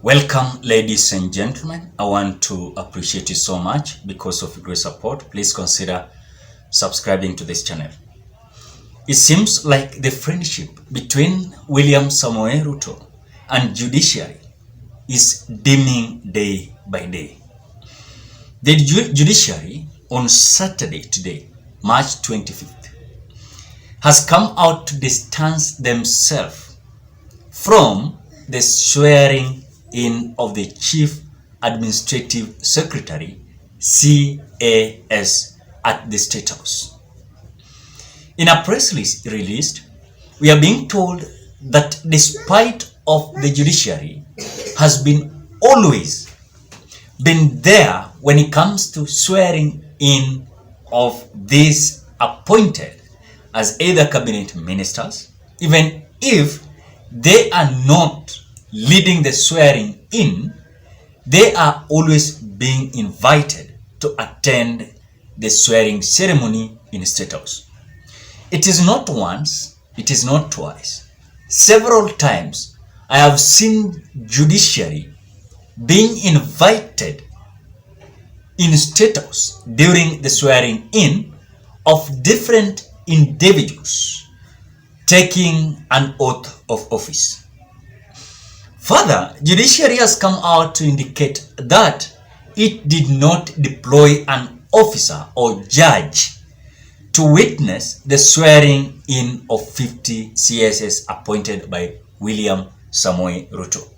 Welcome, ladies and gentlemen. I want to appreciate you so much because of your great support. Please consider subscribing to this channel. It seems like the friendship between William Samoei Ruto and Judiciary is dimming day by day. The Judiciary on Saturday today, March 25th, has come out to distance themselves from the swearing in of the Chief Administrative Secretary, CAS, at the Statehouse. In a press release, we are being told that despite of the Judiciary has been always been there when it comes to swearing in of these appointed as either cabinet ministers, even if they are not leading the swearing in, they are always being invited to attend the swearing ceremony in Statehouse. It is not once, it is not twice. Several times I have seen Judiciary being invited in Statehouse during the swearing in of different individuals taking an oath of office. Further, Judiciary has come out to indicate that it did not deploy an officer or judge to witness the swearing in of 50 CSS appointed by William Samoei Ruto.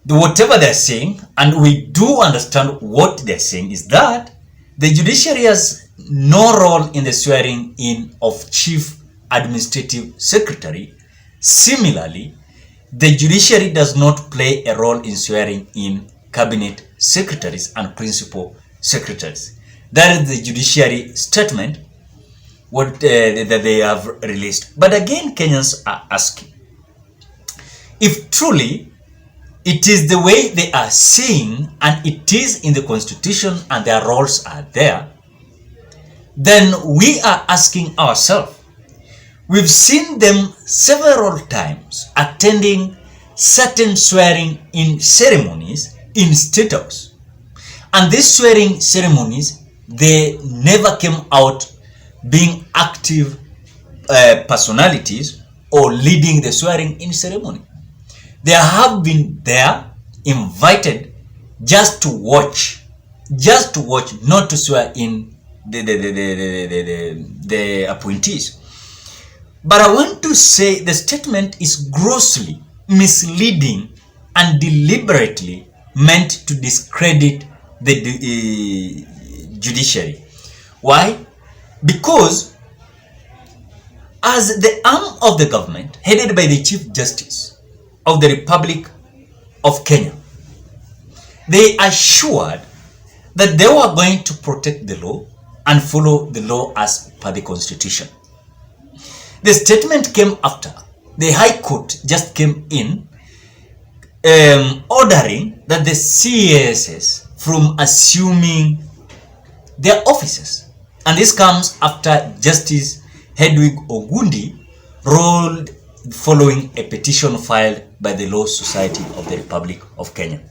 Whatever they're saying, and we do understand what they're saying, is that the Judiciary has no role in the swearing in of Chief Administrative Secretary. Similarly, the Judiciary does not play a role in swearing in cabinet secretaries and principal secretaries. That is the Judiciary statement that they have released. But again, Kenyans are asking, if truly it is the way they are saying and it is in the Constitution and their roles are there, then we are asking ourselves, we've seen them several times attending certain swearing in ceremonies in Statehouse. And these swearing ceremonies, they never came out being active personalities or leading the swearing in ceremony. They have been there invited just to watch, not to swear in the appointees. But I want to say the statement is grossly misleading and deliberately meant to discredit the Judiciary. Why? Because as the arm of the government headed by the Chief Justice of the Republic of Kenya, they assured that they were going to protect the law and follow the law as per the Constitution. The statement came after the High Court just came in ordering that the CASs from assuming their offices. And this comes after Justice Hedwig Ogundi ruled following a petition filed by the Law Society of the Republic of Kenya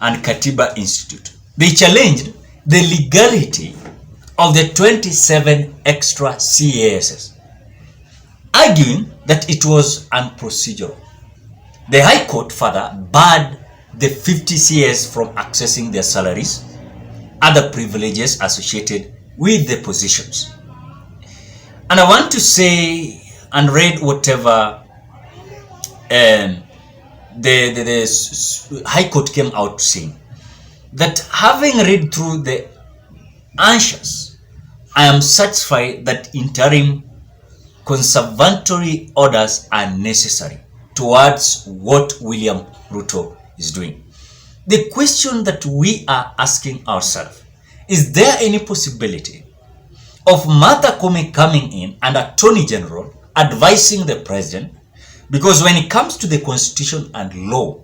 and Katiba Institute. They challenged the legality of the 27 extra CASs, arguing that it was unprocedural. The High Court further barred the 50 CAS from accessing their salaries, other privileges associated with the positions. And I want to say and read whatever the High Court came out saying, that having read through the answers, I am satisfied that interim conservatory orders are necessary towards what William Ruto is doing. The question that we are asking ourselves, is there any possibility of Martha Koome coming in and Attorney General advising the President? Because when it comes to the Constitution and law,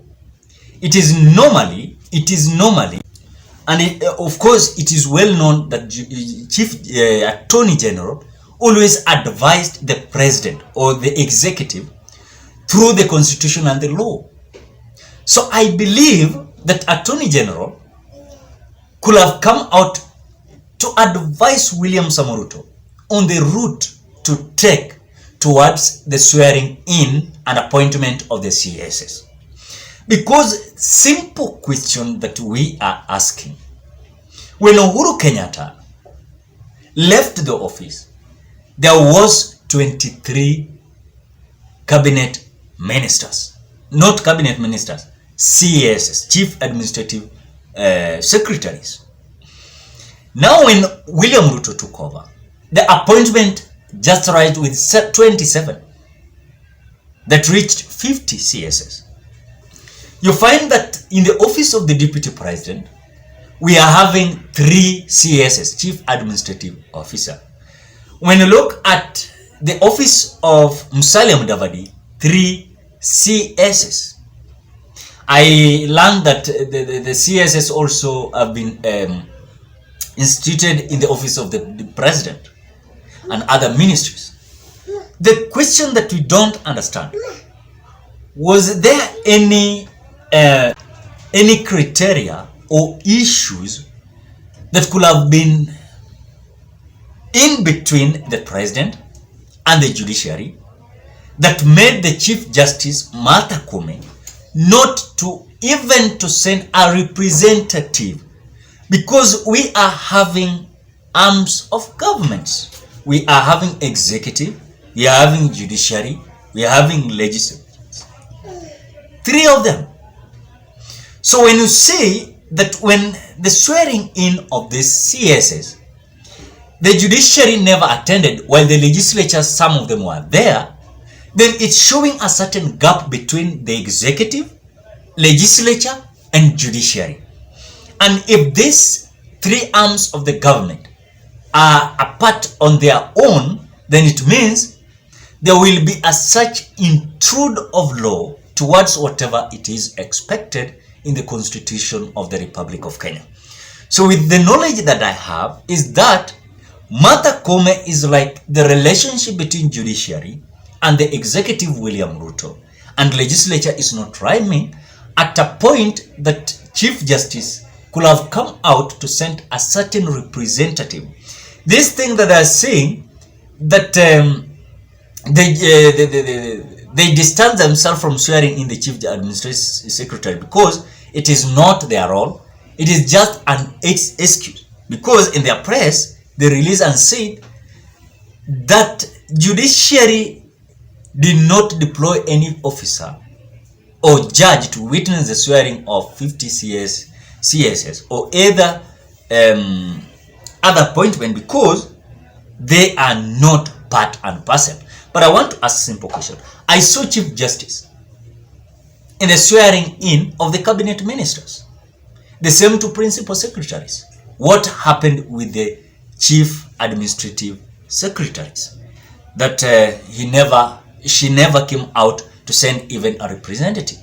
it is normally, and of course it is well known that Chief Attorney General always advised the President or the executive through the Constitution and the law. So I believe that Attorney General could have come out to advise William Samoei Ruto on the route to take towards the swearing in and appointment of the CSS. Because simple question that we are asking, when Uhuru Kenyatta left the office, there was 23 cabinet ministers, not cabinet ministers, CSS, Chief Administrative Secretaries. Now when William Ruto took over, the appointment just right with 27 that reached 50 CSS. You find that in the office of the Deputy President, we are having 3 CSS, Chief Administrative Officer. When you look at the office of Musalia Mudavadi, 3 CSS. I learned that the CSS also have been instituted in the office of the President and other ministries. The question that we don't understand, was there any criteria or issues that could have been in between the President and the Judiciary that made the Chief Justice Martha Koome not to even to send a representative? Because we are having arms of governments. We are having executive, we are having judiciary, we are having legislature. 3 of them. So when you say that when the swearing in of the CSS, the judiciary never attended while the legislature, some of them were there, then it's showing a certain gap between the executive, legislature, and judiciary. And if these 3 arms of the government are apart on their own, then it means there will be a such intrude of law towards whatever it is expected in the Constitution of the Republic of Kenya. So with the knowledge that I have is that Martha Koome is like the relationship between judiciary and the executive William Ruto, and legislature is not rhyming at a point that Chief Justice could have come out to send a certain representative. This thing that they are saying that they distance themselves from swearing in the Chief Administrative Secretary because it is not their role. It is just an excuse. Because in their press, they released and said that judiciary did not deploy any officer or judge to witness the swearing of 50 CSS or either other appointment because they are not part and parcel. But I want to ask a simple question. I saw Chief Justice in the swearing in of the cabinet ministers. The same to principal secretaries. What happened with the chief administrative secretaries? That she never came out to send even a representative.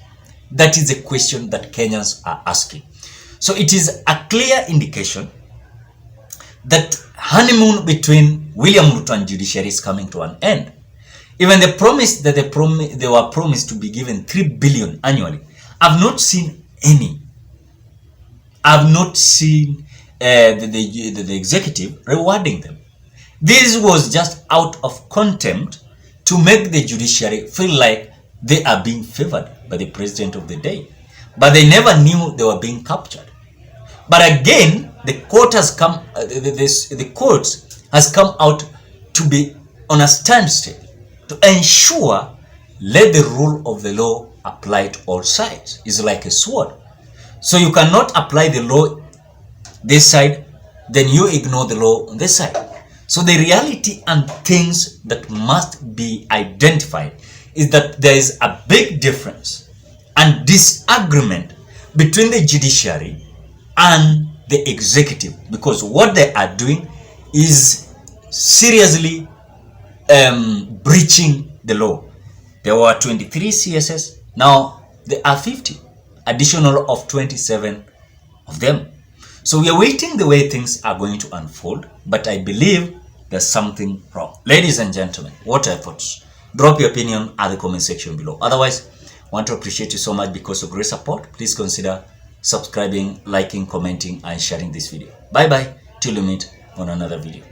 That is the question that Kenyans are asking. So it is a clear indication that honeymoon between William Ruto and judiciary is coming to an end. Even the promise that they were promised to be given 3 billion annually, I've not seen any. I've not seen the executive rewarding them. This was just out of contempt to make the judiciary feel like they are being favored by the president of the day. But they never knew they were being captured. But again, the court has come. The courts has come out to be on a standstill to ensure let the rule of the law apply to all sides. It's like a sword. So you cannot apply the law this side, then you ignore the law on this side. So the reality and things that must be identified is that there is a big difference and disagreement between the judiciary and the executive, because what they are doing is seriously breaching the law. There were 23 CSS, now there are 50, additional of 27 of them. So we are waiting the way things are going to unfold, but I believe there's something wrong. Ladies and gentlemen, what are your thoughts? Drop your opinion at the comment section below. Otherwise, Want to appreciate you so much because of great support. Please consider subscribing, liking, commenting, and sharing this video. Bye bye till we meet on another video.